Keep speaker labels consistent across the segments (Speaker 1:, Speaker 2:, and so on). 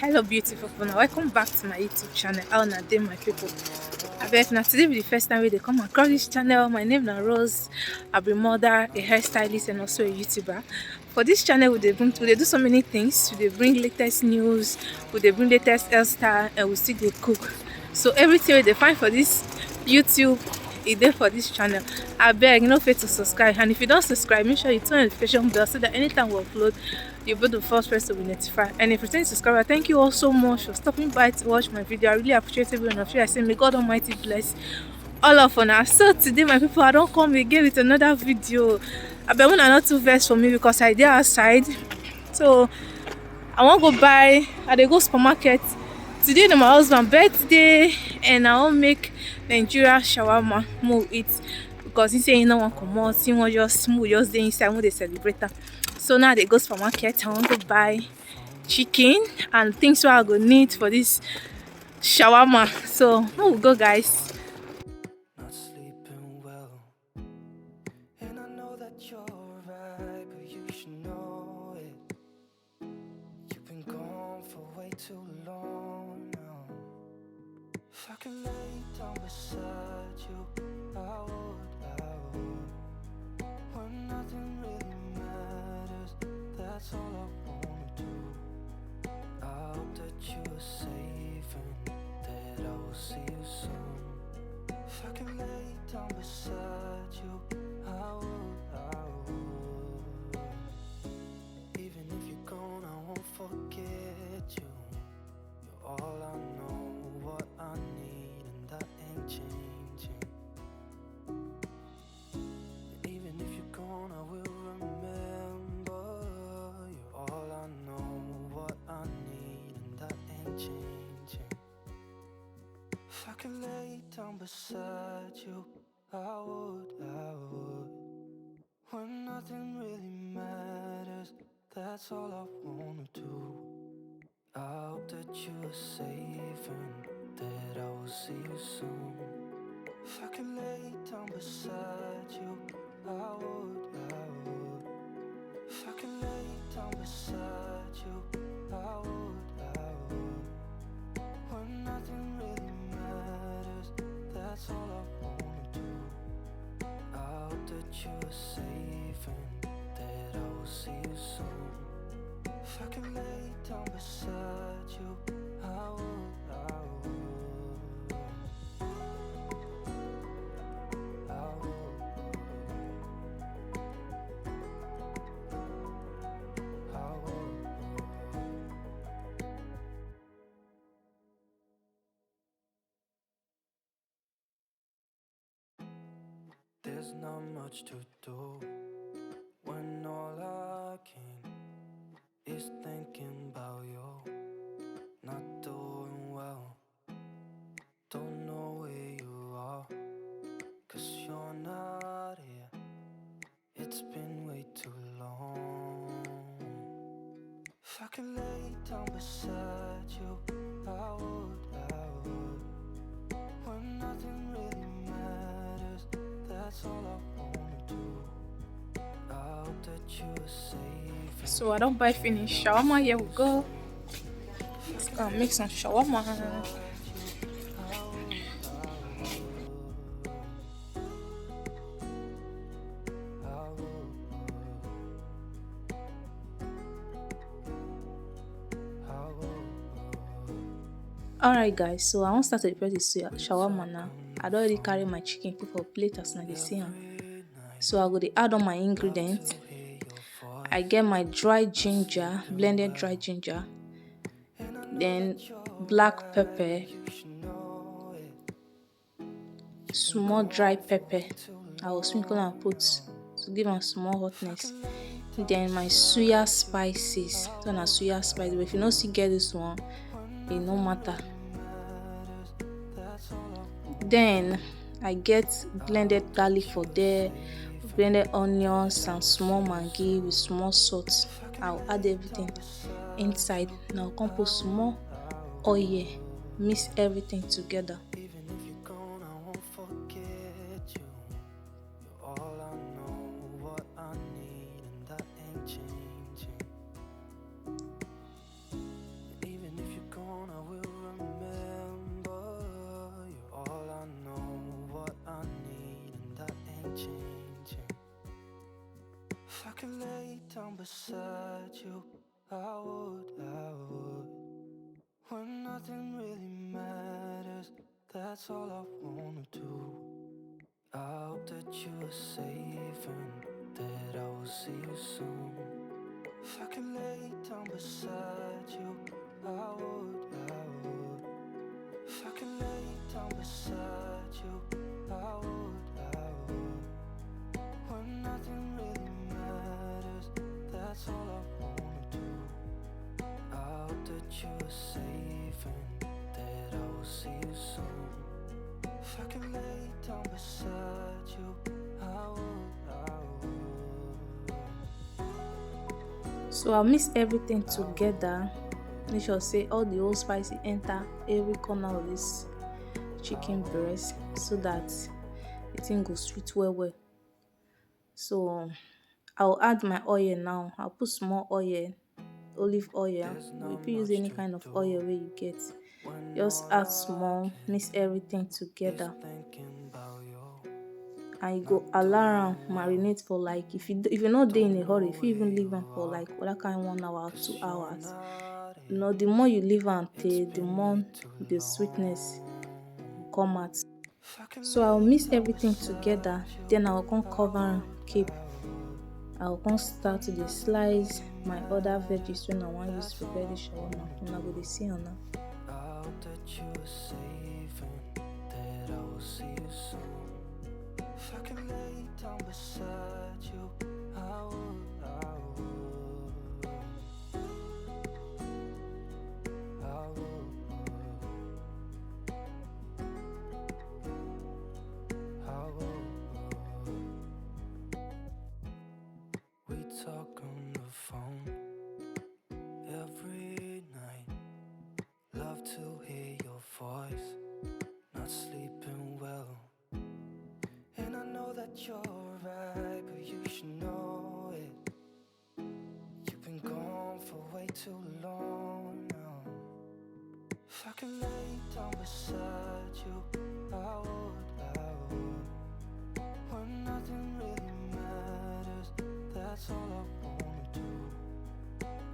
Speaker 1: Hello beautiful people, welcome back to my YouTube channel. How na dey my people? Abeg, na today be the first time they come across this channel. My name is Rose. I be mother, a hairstylist, and also a YouTuber. For this channel, we do so many things. We dey bring latest news, we dey bring latest hairstyle, and we still dey cook. So everything they find for this YouTube is there for this channel. Abeg, no forget to subscribe, and if you don't subscribe, make sure you turn on the notification bell so that anytime we upload, you'll be the first person to be notified. And if you're a subscriber, thank you all so much for stopping by to watch my video. I really appreciate every one of you. I say may God Almighty bless all of us. So today my people, I don't come again with another video. I bet when I not too vex for me because I did outside. So I won't go buy, I dey go supermarket. Today is my husband's birthday and I won't make Nigeria shawarma more eat because he say he no want come out. He want just dey inside when they celebrate that. So now they go supermarket. I want to buy chicken and things what I go need for this shawarma. So now we go, guys.
Speaker 2: Not sleeping well, and I know that you're right, but you should know it. You've been gone for way too long now. If I could lay down beside you, I would. When nothing really matters, that's all I wanna do. I hope that you are safe and that I will see you soon. If I can lay down beside you, I would. Even if you're gone, I won't forget you. You're all I know, what I need, and that ain't changing. And even if you're gone, I will remember. You're all I know, what I need, and that ain't changing. If I could lay down beside you, I would. When nothing really matters, that's all I wanna do. I hope that you are safe and that I will see you soon. If I could lay down beside you, I would. If I could lay down beside you, I would. When nothing really matters, that's all I wanna do. I hope that you are safe and that I will see you soon. If I could lay down beside you, I would. There's not much to do when all I can is thinking about you. Not doing well, don't know where you are, 'cause you're not here. It's been way too long. If I could lay down beside you, I would. When nothing really matters, that's all I wanna do. I hope that you are safe.
Speaker 1: So I don't buy finish shawarma. Here we go. Let's go and make some shawarma. Alright guys, so I want to start to prepare this shawarma now. I don't already carry my chicken put for plate as now they see am. So I go to add all my ingredients. I get my dry ginger, blended dry ginger, then black pepper, small dry pepper. I will sprinkle and put to give am small hotness. Then my suya spices. So na suya spice, but if you don't see get this one, it no matter. Then I get blended garlic for there, blended onions and small maggi with small salt. I'll add everything inside. Now come put small oil, mix everything together.
Speaker 2: Even if you're gone, I won't forget you. You're all I know, what I need, and that ain't changing. Even if beside you, I would. When nothing really matters, that's all I wanna do. I hope that you are safe and that I will see you soon. If I can lay down beside you, I would. If I can lay down beside you, I would. When nothing really matters, that's all I wanna do. I hope that you are safe and that I will see you soon. If I can lay down beside you, I would.
Speaker 1: So I'll mix everything together. Make sure say all the whole spicy enter every corner of this chicken breast so that the thing goes sweet well. So I'll add my oil now. I'll put small oil, olive oil. If you use any kind of oil where you get, just add small, mix everything together, and you go allow am marinate for like, if you not dey in a hurry, if you even leave am for like that kind 1 hour or 2 hours. You know, the more you leave am till, the more the sweetness will come out. So I'll mix everything together, then I'll come cover am keep. I'll come start to dey slice my other veggies when I wan use prepare the shawarma. Una go dey see am now.
Speaker 2: I hope that you are safe and that I will see you soon. If I can lay down beside you, I would. We talk on the phone every night. Love to hear your voice. Not sleeping well. And I know that you're right, but you should know it. You've been gone for way too long now. If I can lay down beside you, I would. When nothing really matters, that's all I wanna do.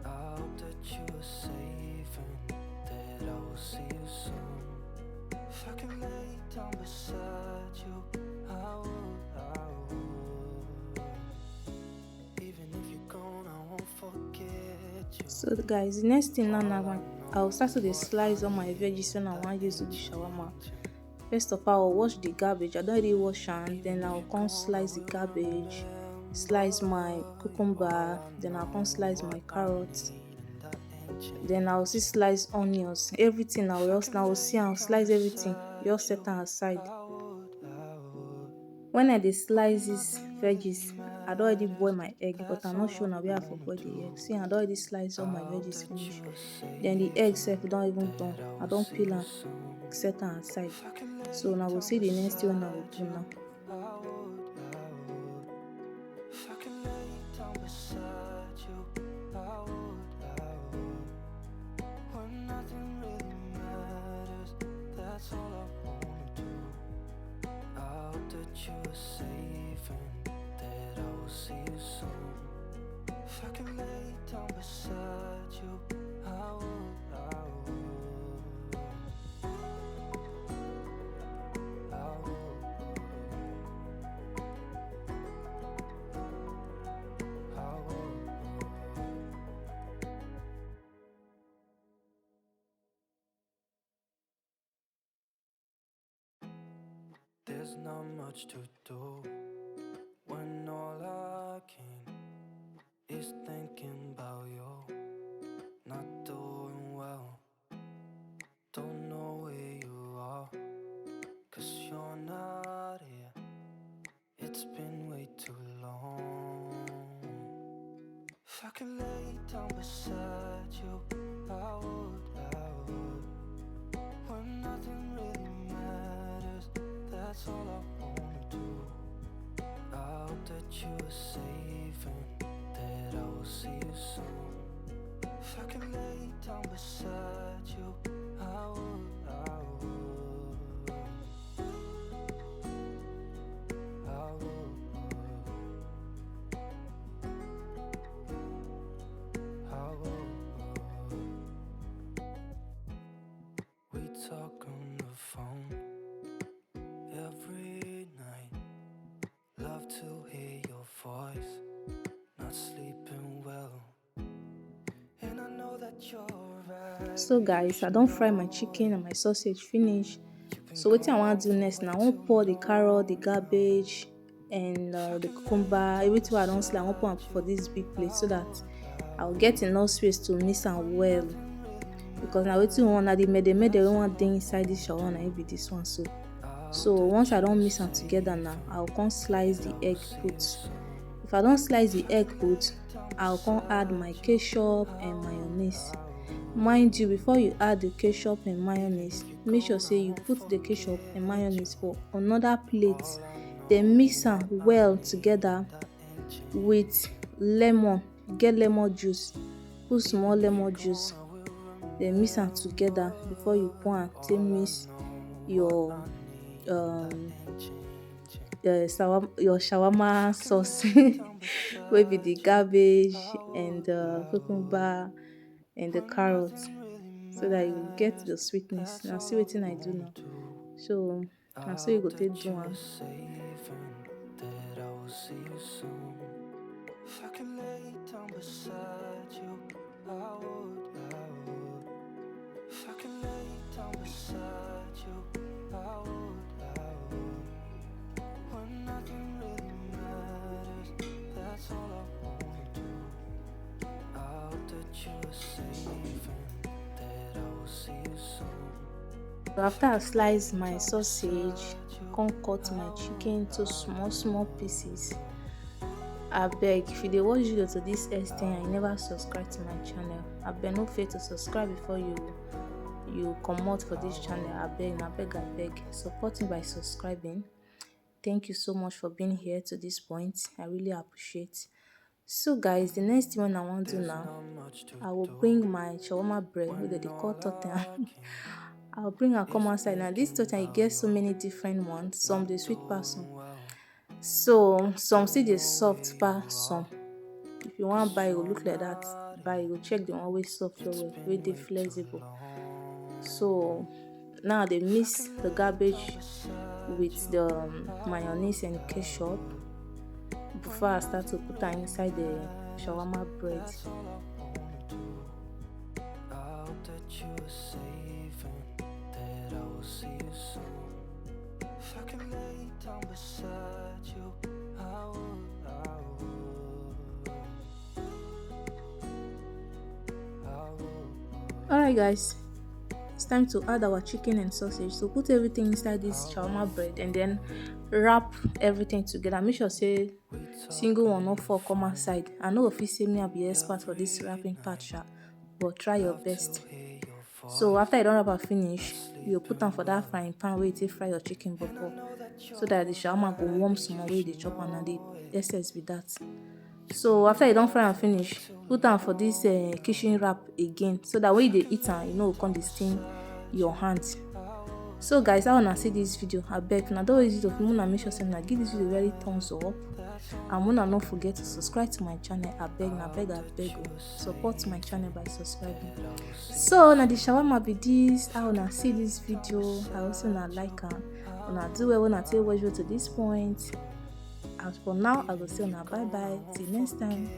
Speaker 2: I hope that you are safe and that I will see you soon. If I can lay down beside you, I would. Even if you're gone, I won't forget you.
Speaker 1: So guys, the next thing now, I'll start to dey slice all my veggies when I want use to the shawarma. First of all, I'll wash the garbage. I don't already wash am. Then I'll come slice the garbage, slice my cucumber, then I'll come slice my carrots. Then I'll see slice onions. Everything I will see, I'll slice everything. Just set am aside. When I dey slice this veggies, I don already boil my egg, but I'm not sure now where I for boil the egg. See, I don already slice all my veggies finish. Then the egg sef don even done. I don peel am, set am aside. So now we'll see the next thing I will do now.
Speaker 2: If I can lay down beside you, I would. When nothing really matters, that's all I wanna do. I hope that you are safe and that I will see you soon. If I can lay down beside you, I would. There's not much to do when all I can is thinking about you. Not doing well, don't know where you are, 'cause you're not here. It's been way too long. If I can lay down beside you, I would. When nothing really matters, that's all I wanna do. I hope that you are safe and that I will see you soon. If I can lay down beside you, I would. I would. talk on the phone every night. Love to hear your voice. Not sleeping well. And I know that you're right.
Speaker 1: So guys, I don't fry my chicken and my sausage finish. So what I want to do next now, I want pour the carrot, the cabbage, and the cucumber, everything I don't slice, I want pour for this big plate so that I'll get enough space to mix them well. Because now wetin one na the made one dey inside this shawarma, na be this one. So once I don't mix them together now, I'll come slice the egg put. If I don't slice the egg put, I'll come add my ketchup and mayonnaise. Mind you, before you add the ketchup and mayonnaise, make sure say you put the ketchup and mayonnaise for another plate, then mix them well together with lemon. Get lemon juice, put small lemon juice, then mix them together before you pour am take mix your shawarma sauce wey be the cabbage and the cucumber and the carrot, so that you get the sweetness. Now see wetin I do now. So na so you go take do am.
Speaker 2: That I will see you soon. If I could lay down beside you, I would. If I could lay down beside you, I would. When nothing really matters, that's all I wanna do. I hope that you're safe and that I will see you soon.
Speaker 1: So after I slice my sausage, come cut my chicken to small pieces. Abeg, if you dey watch video to this extent and you never subscribe to my channel, abeg no fail to subscribe before you comot for this channel. Abeg, support me by subscribing. Thank you so much for being here to this point. I really appreciate. So guys, the next thing I want to do now, I will bring my shawarma bread wey they call totem. I'll bring her come outside. Now this totem, you get so many different ones. Some dey sweet pass some. So some still dey soft pass some. If you want buy, it will look like that. Buy, you go check the one wey soft well, wey dey flexible. So now they mix the cabbage with the mayonnaise and ketchup before I start to put them inside the shawarma bread.
Speaker 2: I hope that you're safe and that I will see you soon. If I could lay down beside you, I would.
Speaker 1: Alright guys, it's time to add our chicken and sausage. So put everything inside this shawarma bread and then wrap everything together. Make sure say single one no fall come outside. I know if you say me, I'll be expert for this wrapping part, but try your best. So after you don't wrap and finish, you put them for that frying pan where you take fry your chicken before, so that the shawarma go warm small way they chop and the essence with that. So after you don't fry and finish, put them for this kitchen wrap again, so that when you eat and you know come stain your hands. So guys, I wanna see this video. I beg now don't use it of Muna, make sure say give this video very thumbs up, and Muna not forget to subscribe to my channel. I beg support my channel by subscribing. So now the shawarma be this. I wanna see this video. I also wanna like her. Wanna do well when I tell you to this point. As for now, I will say bye bye. Till next time.